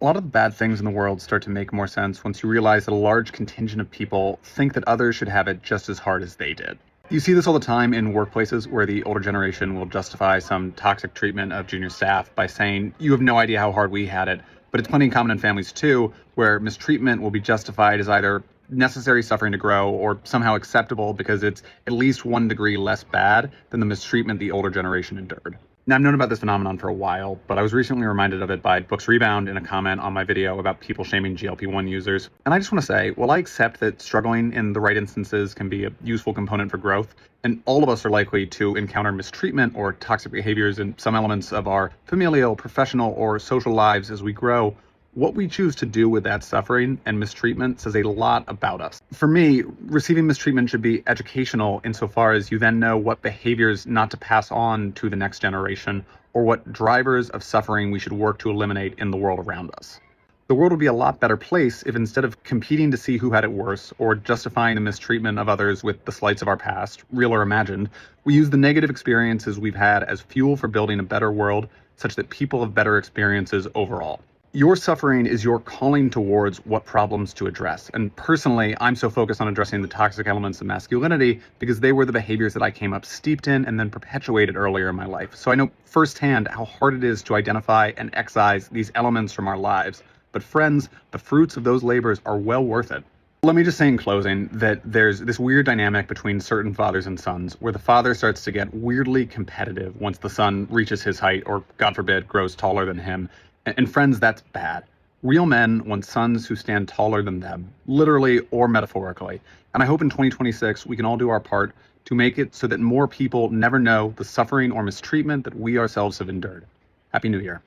A lot of the bad things in the world start to make more sense once you realize that a large contingent of people think that others should have it just as hard as they did. You see this all the time in workplaces where the older generation will justify some toxic treatment of junior staff by saying, "You have no idea how hard we had it." But it's plenty common in families too, where mistreatment will be justified as either necessary suffering to grow or somehow acceptable because it's at least 1 degree less bad than the mistreatment the older generation endured. Now, I've known about this phenomenon for a while, but I was recently reminded of it by Books Rebound in a comment on my video about people shaming GLP-1 users. And I just want to say, while I accept that struggling in the right instances can be a useful component for growth, and all of us are likely to encounter mistreatment or toxic behaviors in some elements of our familial, professional, or social lives as we grow, what we choose to do with that suffering and mistreatment says a lot about us. For me, receiving mistreatment should be educational insofar as you then know what behaviors not to pass on to the next generation or what drivers of suffering we should work to eliminate in the world around us. The world would be a lot better place if instead of competing to see who had it worse or justifying the mistreatment of others with the slights of our past, real or imagined, we use the negative experiences we've had as fuel for building a better world such that people have better experiences overall. Your suffering is your calling towards what problems to address. And personally, I'm so focused on addressing the toxic elements of masculinity because they were the behaviors that I came up steeped in and then perpetuated earlier in my life. So I know firsthand how hard it is to identify and excise these elements from our lives. But friends, the fruits of those labors are well worth it. Let me just say in closing that there's this weird dynamic between certain fathers and sons where the father starts to get weirdly competitive once the son reaches his height or, God forbid, grows taller than him. And friends, that's bad. Real men want sons who stand taller than them, literally or metaphorically. And I hope in 2026 we can all do our part to make it so that more people never know the suffering or mistreatment that we ourselves have endured. Happy New Year.